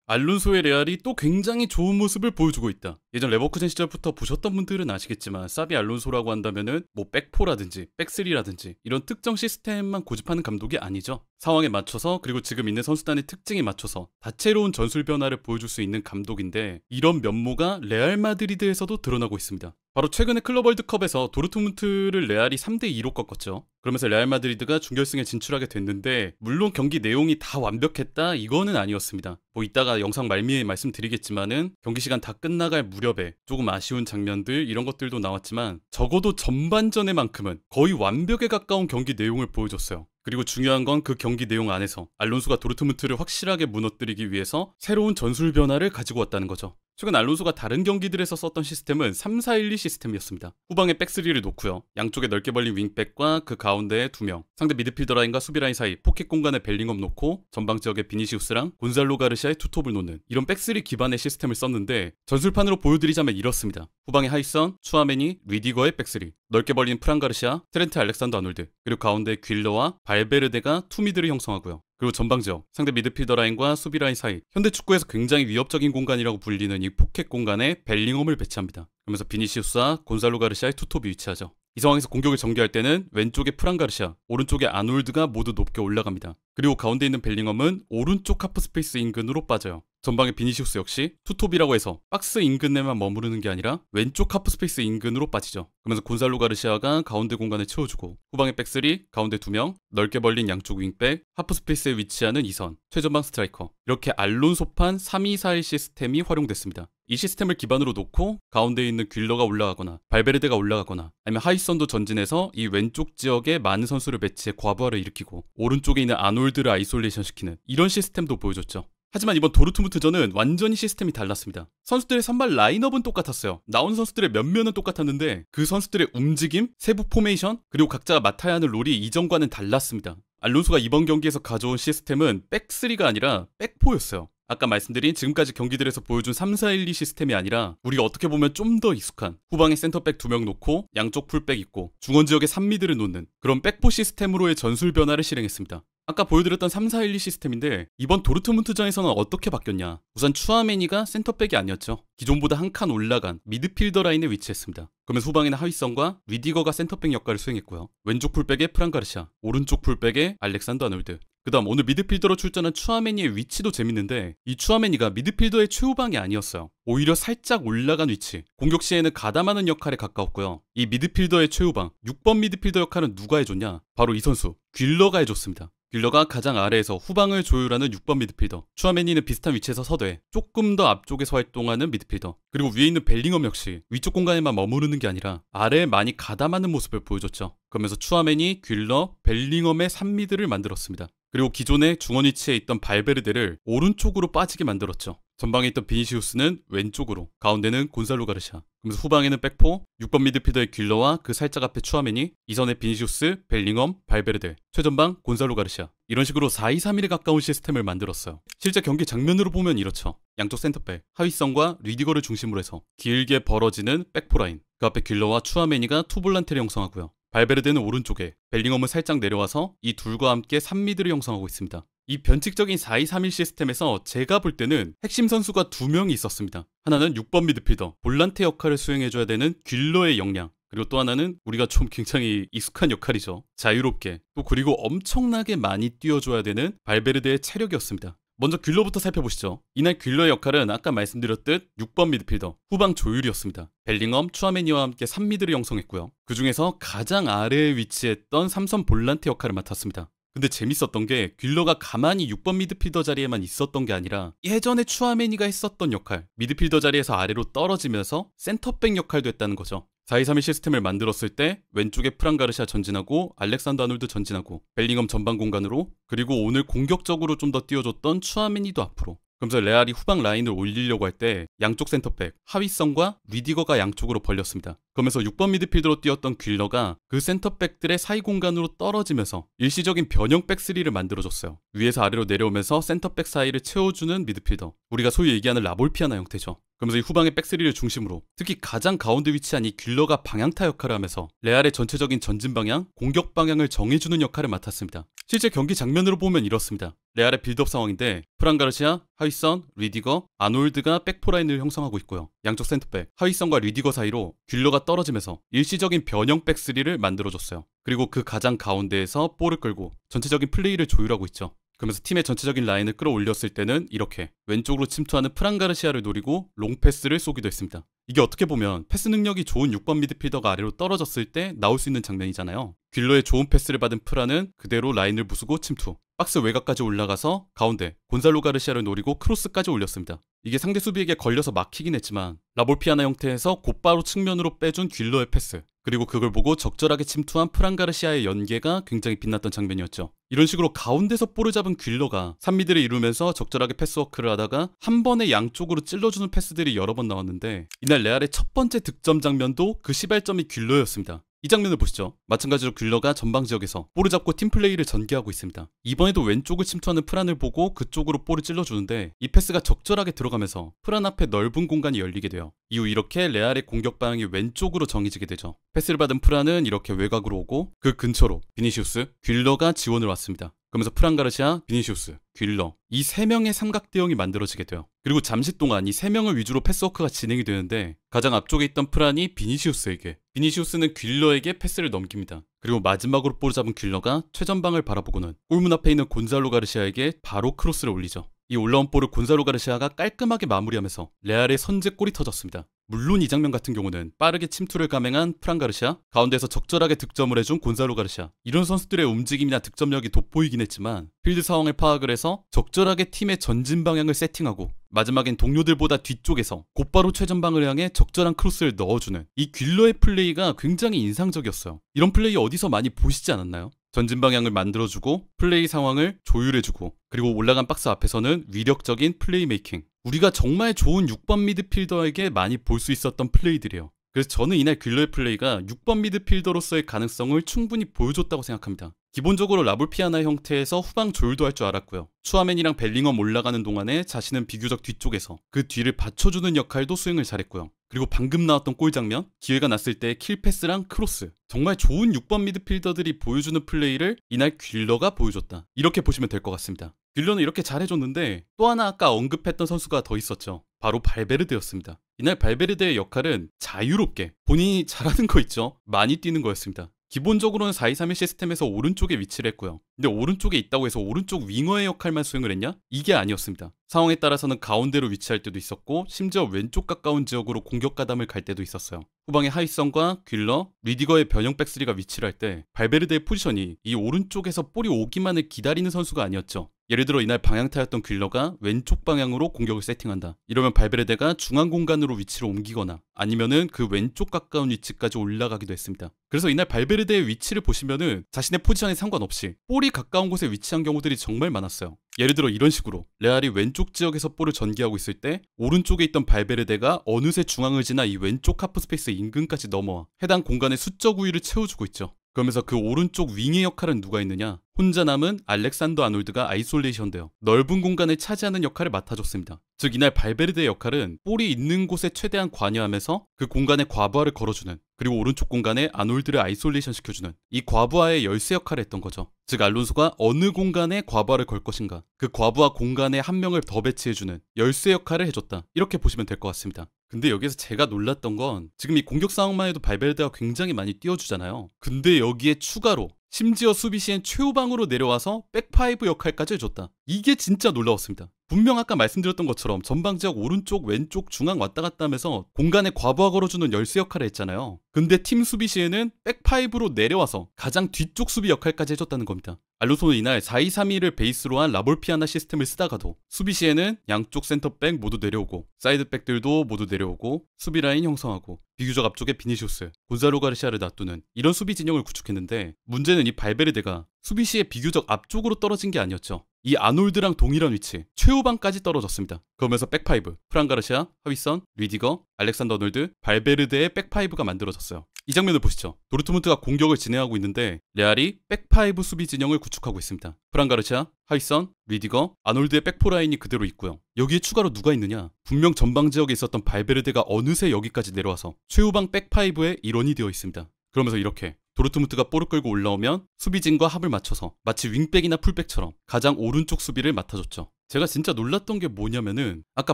알론소의 레알이 또 굉장히 좋은 모습을 보여주고 있다. 예전 레버쿠젠 시절부터 보셨던 분들은 아시겠지만 사비 알론소라고 한다면은 뭐 백포라든지 백스리라든지 이런 특정 시스템만 고집하는 감독이 아니죠. 상황에 맞춰서 그리고 지금 있는 선수단의 특징에 맞춰서 다채로운 전술 변화를 보여줄 수 있는 감독인데 이런 면모가 레알 마드리드에서도 드러나고 있습니다. 바로 최근에 클럽 월드컵에서 도르트문트를 레알이 3대2로 꺾었죠. 그러면서 레알 마드리드가 준결승에 진출하게 됐는데 물론 경기 내용이 다 완벽했다 이거는 아니었습니다. 뭐 이따가 영상 말미에 말씀드리겠지만은 경기 시간 다 끝나갈 무렵에 조금 아쉬운 장면들 이런 것들도 나왔지만 적어도 전반전에만큼은 거의 완벽에 가까운 경기 내용을 보여줬어요. 그리고 중요한 건 그 경기 내용 안에서 알론소가 도르트문트를 확실하게 무너뜨리기 위해서 새로운 전술 변화를 가지고 왔다는 거죠. 최근 알론소가 다른 경기들에서 썼던 시스템은 3-4-1-2 시스템이었습니다. 후방에 백스리를 놓고요. 양쪽에 넓게 벌린 윙백과 그 가운데에 2명, 상대 미드필더 라인과 수비 라인 사이 포켓 공간에 벨링엄 놓고 전방 지역에 비니시우스랑 곤살로 가르시아의 투톱을 놓는 이런 백스리 기반의 시스템을 썼는데 전술판으로 보여드리자면 이렇습니다. 후방에 하이선, 추아메니, 리디거의 백스리, 넓게 벌린 프란 가르시아, 트렌트 알렉산더 아놀드, 그리고 가운데 퀼러와 발베르데가 투미드를 형성하고요. 그리고 전방 지역, 상대 미드필더 라인과 수비 라인 사이, 현대 축구에서 굉장히 위협적인 공간이라고 불리는 이 포켓 공간에 벨링엄을 배치합니다. 그러면서 비니시우스와 곤살로 가르시아의 투톱이 위치하죠. 이 상황에서 공격을 전개할 때는 왼쪽에 프란 가르시아, 오른쪽에 아놀드가 모두 높게 올라갑니다. 그리고 가운데 있는 벨링엄은 오른쪽 하프 스페이스 인근으로 빠져요. 전방의 비니시우스 역시 투톱이라고 해서 박스 인근에만 머무르는 게 아니라 왼쪽 하프 스페이스 인근으로 빠지죠. 그러면서 곤살로 가르시아가 가운데 공간을 채워주고 후방의 백스리, 가운데 2명, 넓게 벌린 양쪽 윙백, 하프 스페이스에 위치하는 2선, 최전방 스트라이커 이렇게 알론소판 3-2-4-1 시스템이 활용됐습니다. 이 시스템을 기반으로 놓고 가운데에 있는 퀼러가 올라가거나 발베르데가 올라가거나 아니면 하이선도 전진해서 이 왼쪽 지역에 많은 선수를 배치해 과부하를 일으키고 오른쪽에 있는 아놀드를 아이솔레이션 시키는 이런 시스템도 보여줬죠. 하지만 이번 도르트문트전은 완전히 시스템이 달랐습니다. 선수들의 선발 라인업은 똑같았어요. 나온 선수들의 면면은 똑같았는데 그 선수들의 움직임, 세부 포메이션, 그리고 각자가 맡아야 하는 롤이 이전과는 달랐습니다. 알론소가 이번 경기에서 가져온 시스템은 백3가 아니라 백포였어요. 아까 말씀드린 지금까지 경기들에서 보여준 3-4-1-2 시스템이 아니라 우리가 어떻게 보면 좀 더 익숙한 후방에 센터백 2명 놓고 양쪽 풀백 있고 중원 지역에 3미드를 놓는 그런 백포 시스템으로의 전술 변화를 실행했습니다. 아까 보여드렸던 3-4-1-2 시스템인데 이번 도르트문트전에서는 어떻게 바뀌었냐. 우선 추아메니가 센터백이 아니었죠. 기존보다 한 칸 올라간 미드필더 라인에 위치했습니다. 그러면서 후방에는 하위성과 리디거가 센터백 역할을 수행했고요. 왼쪽 풀백에 프란 가르시아, 오른쪽 풀백에 알렉산더 아놀드. 그 다음 오늘 미드필더로 출전한 추아메니의 위치도 재밌는데 이 추아메니가 미드필더의 최후방이 아니었어요. 오히려 살짝 올라간 위치, 공격 시에는 가담하는 역할에 가까웠고요. 이 미드필더의 최후방, 6번 미드필더 역할은 누가 해줬냐? 바로 이 선수, 퀼러가 해줬습니다. 퀼러가 가장 아래에서 후방을 조율하는 6번 미드필더, 추아메니는 비슷한 위치에서 서대, 조금 더 앞쪽에서 활동하는 미드필더, 그리고 위에 있는 벨링엄 역시 위쪽 공간에만 머무르는 게 아니라 아래에 많이 가담하는 모습을 보여줬죠. 그러면서 추아메니, 퀼러, 벨링엄의 3미드를 만들었습니다. 그리고 기존의 중원 위치에 있던 발베르데를 오른쪽으로 빠지게 만들었죠. 전방에 있던 비니시우스는 왼쪽으로, 가운데는 곤살로 가르시아, 그러면서 후방에는 백포, 6번 미드필더의 퀼러와 그 살짝 앞에 추아메니, 이선의 비니시우스, 벨링엄, 발베르데, 최전방 곤살로 가르시아 이런 식으로 4-2-3-1에 가까운 시스템을 만들었어요. 실제 경기 장면으로 보면 이렇죠. 양쪽 센터백, 하위성과 리디거를 중심으로 해서 길게 벌어지는 백포라인, 그 앞에 퀼러와 추아메니가 투볼란테를 형성하고요. 발베르데는 오른쪽에, 벨링엄은 살짝 내려와서 이 둘과 함께 3미드를 형성하고 있습니다. 이 변칙적인 4-2-3-1 시스템에서 제가 볼 때는 핵심 선수가 2명이 있었습니다. 하나는 6번 미드필더, 볼란테 역할을 수행해줘야 되는 퀼러의 역량, 그리고 또 하나는 우리가 좀 굉장히 익숙한 역할이죠. 자유롭게, 또 그리고 엄청나게 많이 뛰어줘야 되는 발베르데의 체력이었습니다. 먼저 퀼러부터 살펴보시죠. 이날 퀼러의 역할은 아까 말씀드렸듯 6번 미드필더, 후방 조율이었습니다. 벨링엄, 추아메니와 함께 3미드를 형성했고요. 그 중에서 가장 아래에 위치했던 3선 볼란테 역할을 맡았습니다. 근데 재밌었던 게 퀼러가 가만히 6번 미드필더 자리에만 있었던 게 아니라 예전에 추아메니가 했었던 역할, 미드필더 자리에서 아래로 떨어지면서 센터백 역할도 했다는 거죠. 4-2-3-1 시스템을 만들었을 때 왼쪽에 프란 가르시아 전진하고 알렉산더 아놀드 전진하고 벨링엄 전방 공간으로, 그리고 오늘 공격적으로 좀 더 띄워줬던 추아메니도 앞으로. 그러면서 레알이 후방 라인을 올리려고 할 때 양쪽 센터백, 하위성과 리디거가 양쪽으로 벌렸습니다. 그러면서 6번 미드필더로 뛰었던 귓러가 그 센터백들의 사이 공간으로 떨어지면서 일시적인 변형 백스리를 만들어줬어요. 위에서 아래로 내려오면서 센터백 사이를 채워주는 미드필더, 우리가 소위 얘기하는 라볼피아나 형태죠. 그러면서 이 후방의 백스리를 중심으로 특히 가장 가운데 위치한 이 귓러가 방향타 역할을 하면서 레알의 전체적인 전진 방향, 공격 방향을 정해주는 역할을 맡았습니다. 실제 경기 장면으로 보면 이렇습니다. 레알의 빌드업 상황인데 프란 가르시아, 하위선, 리디거, 아놀드가 백포라인을 형성하고 있고요. 양쪽 센터백, 하위선과 리디거 사이로 귓러가 떨어지면서 일시적인 변형 백스리를 만들어줬어요. 그리고 그 가장 가운데에서 볼을 끌고 전체적인 플레이를 조율하고 있죠. 그러면서 팀의 전체적인 라인을 끌어올렸을 때는 이렇게 왼쪽으로 침투하는 프란 가르시아를 노리고 롱패스를 쏘기도 했습니다. 이게 어떻게 보면 패스 능력이 좋은 6번 미드필더가 아래로 떨어졌을 때 나올 수 있는 장면이잖아요. 귓러의 좋은 패스를 받은 프란은 그대로 라인을 부수고 침투, 박스 외곽까지 올라가서 가운데 곤살로 가르시아를 노리고 크로스까지 올렸습니다. 이게 상대 수비에게 걸려서 막히긴 했지만 라볼피아나 형태에서 곧바로 측면으로 빼준 귓러의 패스, 그리고 그걸 보고 적절하게 침투한 프란 가르시아의 연계가 굉장히 빛났던 장면이었죠. 이런 식으로 가운데서 볼을 잡은 귓러가 3미드를 이루면서 적절하게 패스워크를 하다가 한 번에 양쪽으로 찔러주는 패스들이 여러 번 나왔는데 이날 레알의 첫 번째 득점 장면도 그 시발점이 귓러였습니다. 이 장면을 보시죠. 마찬가지로 귓러가 전방 지역에서 볼을 잡고 팀플레이를 전개하고 있습니다. 이번에도 왼쪽을 침투하는 프란을 보고 그쪽으로 볼을 찔러주는데 이 패스가 적절하게 들어가면서 프란 앞에 넓은 공간이 열리게 돼요. 이후 이렇게 레알의 공격 방향이 왼쪽으로 정해지게 되죠. 패스를 받은 프란은 이렇게 외곽으로 오고 그 근처로 비니시우스, 귓러가 지원을 왔습니다. 그러면서 프란 가르시아, 비니시우스, 귓러, 이 세 명의 삼각대형이 만들어지게 돼요. 그리고 잠시 동안 이 세 명을 위주로 패스워크가 진행이 되는데 가장 앞쪽에 있던 프란이 비니시우스에게, 비니시우스는 귓러에게 패스를 넘깁니다. 그리고 마지막으로 볼을 잡은 귓러가 최전방을 바라보고는 골문 앞에 있는 곤살로 가르시아에게 바로 크로스를 올리죠. 이 올라온 볼을 곤살로 가르시아가 깔끔하게 마무리하면서 레알의 선제골이 터졌습니다. 물론 이 장면 같은 경우는 빠르게 침투를 감행한 프란 가르시아, 가운데서 적절하게 득점을 해준 곤살로 가르시아, 이런 선수들의 움직임이나 득점력이 돋보이긴 했지만 필드 상황을 파악을 해서 적절하게 팀의 전진 방향을 세팅하고 마지막엔 동료들보다 뒤쪽에서 곧바로 최전방을 향해 적절한 크로스를 넣어주는 이 귓러의 플레이가 굉장히 인상적이었어요. 이런 플레이 어디서 많이 보시지 않았나요? 전진 방향을 만들어주고 플레이 상황을 조율해주고 그리고 올라간 박스 앞에서는 위력적인 플레이메이킹, 우리가 정말 좋은 6번 미드필더에게 많이 볼 수 있었던 플레이들이에요. 그래서 저는 이날 귓러의 플레이가 6번 미드필더로서의 가능성을 충분히 보여줬다고 생각합니다. 기본적으로 라볼피아나 형태에서 후방 조율도 할 줄 알았고요. 추아맨이랑 벨링엄 올라가는 동안에 자신은 비교적 뒤쪽에서 그 뒤를 받쳐주는 역할도 수행을 잘했고요. 그리고 방금 나왔던 골 장면, 기회가 났을 때 킬패스랑 크로스, 정말 좋은 6번 미드필더들이 보여주는 플레이를 이날 귓러가 보여줬다, 이렇게 보시면 될 것 같습니다. 귓러는 이렇게 잘해줬는데 또 하나 아까 언급했던 선수가 더 있었죠. 바로 발베르데였습니다. 이날 발베르데의 역할은 자유롭게 본인이 잘하는 거 있죠, 많이 뛰는 거였습니다. 기본적으로는 4-2-3-1 시스템에서 오른쪽에 위치를 했고요. 근데 오른쪽에 있다고 해서 오른쪽 윙어의 역할만 수행을 했냐? 이게 아니었습니다. 상황에 따라서는 가운데로 위치할 때도 있었고 심지어 왼쪽 가까운 지역으로 공격 가담을 갈 때도 있었어요. 후방의 하이선과 귓러, 리디거의 변형 백스리가 위치를 할 때 발베르데의 포지션이 이 오른쪽에서 볼이 오기만을 기다리는 선수가 아니었죠. 예를 들어 이날 방향타였던 귓러가 왼쪽 방향으로 공격을 세팅한다. 이러면 발베르데가 중앙 공간으로 위치를 옮기거나 아니면은 그 왼쪽 가까운 위치까지 올라가기도 했습니다. 그래서 이날 발베르데의 위치를 보시면은 자신의 포지션에 상관없이 볼이 가까운 곳에 위치한 경우들이 정말 많았어요. 예를 들어 이런 식으로 레알이 왼쪽 지역에서 볼을 전개하고 있을 때 오른쪽에 있던 발베르데가 어느새 중앙을 지나 이 왼쪽 하프 스페이스 인근까지 넘어와 해당 공간의 수적 우위를 채워주고 있죠. 그러면서 그 오른쪽 윙의 역할은 누가 있느냐? 혼자 남은 알렉산더 아놀드가 아이솔레이션 되어 넓은 공간을 차지하는 역할을 맡아줬습니다. 즉 이날 발베르데의 역할은 볼이 있는 곳에 최대한 관여하면서 그 공간에 과부하를 걸어주는, 그리고 오른쪽 공간에 아놀드를 아이솔레이션 시켜주는 이 과부하의 열쇠 역할을 했던 거죠. 즉 알론소가 어느 공간에 과부하를 걸 것인가, 그 과부하 공간에 한 명을 더 배치해주는 열쇠 역할을 해줬다, 이렇게 보시면 될 것 같습니다. 근데 여기서 제가 놀랐던 건 지금 이 공격 상황만 해도 발베르데가 굉장히 많이 띄워주잖아요. 근데 여기에 추가로 심지어 수비 시엔 최후방으로 내려와서 백파이브 역할까지 해줬다. 이게 진짜 놀라웠습니다. 분명 아까 말씀드렸던 것처럼 전방 지역 오른쪽, 왼쪽, 중앙 왔다 갔다 하면서 공간에 과부하 걸어주는 열쇠 역할을 했잖아요. 근데 팀 수비 시에는 백파이브로 내려와서 가장 뒤쪽 수비 역할까지 해줬다는 겁니다. 알론소는 이날 4-2-3-1을 베이스로 한 라볼피아나 시스템을 쓰다가도 수비 시에는 양쪽 센터백 모두 내려오고 사이드백들도 모두 내려오고 수비 라인 형성하고 비교적 앞쪽에 비니시우스, 곤살로 가르시아를 놔두는 이런 수비 진영을 구축했는데 문제는 이 발베르데가 수비 시에 비교적 앞쪽으로 떨어진 게 아니었죠. 이 아놀드랑 동일한 위치 최후방까지 떨어졌습니다. 그러면서 백파이브, 프란 가르시아, 하위선, 리디거, 알렉산더 아놀드, 발베르데의 백파이브가 만들어졌어요. 이 장면을 보시죠. 도르트문트가 공격을 진행하고 있는데 레알이 백파이브 수비 진영을 구축하고 있습니다. 프란 가르시아, 하이선, 리디거, 아놀드의 백포 라인이 그대로 있고요. 여기에 추가로 누가 있느냐? 분명 전방 지역에 있었던 발베르데가 어느새 여기까지 내려와서 최후방 백파이브의 일원이 되어 있습니다. 그러면서 이렇게 도르트문트가 볼을 끌고 올라오면 수비진과 합을 맞춰서 마치 윙백이나 풀백처럼 가장 오른쪽 수비를 맡아줬죠. 제가 진짜 놀랐던 게 뭐냐면은 아까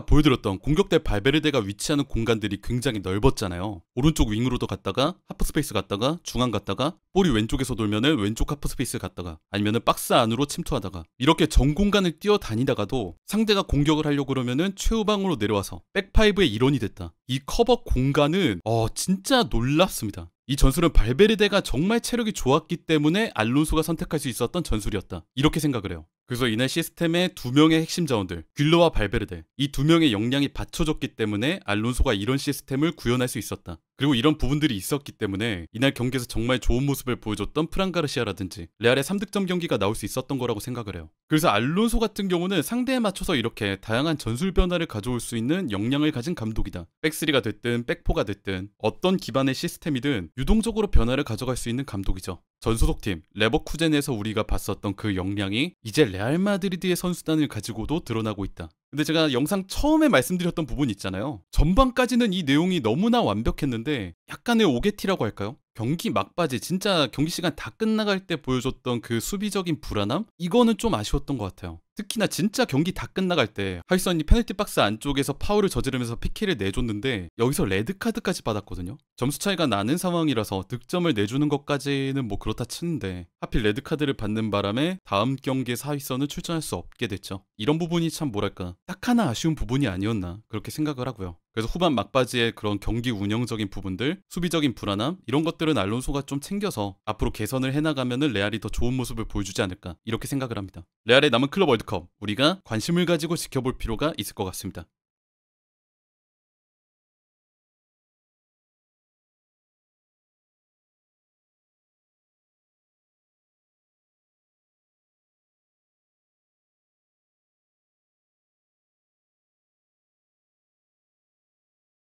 보여드렸던 공격대 발베르데가 위치하는 공간들이 굉장히 넓었잖아요. 오른쪽 윙으로도 갔다가 하프스페이스 갔다가 중앙 갔다가 볼이 왼쪽에서 돌면은 왼쪽 하프스페이스 갔다가 아니면은 박스 안으로 침투하다가 이렇게 전 공간을 뛰어다니다가도 상대가 공격을 하려고 그러면은 최후방으로 내려와서 백파이브의 일원이 됐다. 이 커버 공간은 진짜 놀랍습니다. 이 전술은 발베르데가 정말 체력이 좋았기 때문에 알론소가 선택할 수 있었던 전술이었다. 이렇게 생각을 해요. 그래서 이날 시스템의 두 명의 핵심 자원들, 귤러와 발베르데, 이 두 명의 역량이 받쳐졌기 때문에 알론소가 이런 시스템을 구현할 수 있었다. 그리고 이런 부분들이 있었기 때문에 이날 경기에서 정말 좋은 모습을 보여줬던 프란 가르시아라든지 레알의 3득점 경기가 나올 수 있었던 거라고 생각을 해요. 그래서 알론소 같은 경우는 상대에 맞춰서 이렇게 다양한 전술 변화를 가져올 수 있는 역량을 가진 감독이다. 백스리가 됐든 백포가 됐든 어떤 기반의 시스템이든 유동적으로 변화를 가져갈 수 있는 감독이죠. 전 소속팀 레버쿠젠에서 우리가 봤었던 그 역량이 이제 레알 마드리드의 선수단을 가지고도 드러나고 있다. 근데 제가 영상 처음에 말씀드렸던 부분이 있잖아요. 전반까지는 이 내용이 너무나 완벽했는데 약간의 오게티라고 할까요? 경기 막바지 진짜 경기 시간 다 끝나갈 때 보여줬던 그 수비적인 불안함? 이거는 좀 아쉬웠던 것 같아요. 특히나 진짜 경기 다 끝나갈 때 하이선이 페널티 박스 안쪽에서 파울을 저지르면서 PK를 내줬는데 여기서 레드카드까지 받았거든요. 점수 차이가 나는 상황이라서 득점을 내주는 것까지는 뭐 그렇다 치는데 하필 레드카드를 받는 바람에 다음 경기에서 하이선은 출전할 수 없게 됐죠. 이런 부분이 참 뭐랄까 딱 하나 아쉬운 부분이 아니었나 그렇게 생각을 하고요. 그래서 후반 막바지에 그런 경기 운영적인 부분들, 수비적인 불안함 이런 것들은 알론소가 좀 챙겨서 앞으로 개선을 해나가면은 레알이 더 좋은 모습을 보여주지 않을까 이렇게 생각을 합니다. 레알의 남은 클럽 월드컵 우리가 관심을 가지고 지켜볼 필요가 있을 것 같습니다.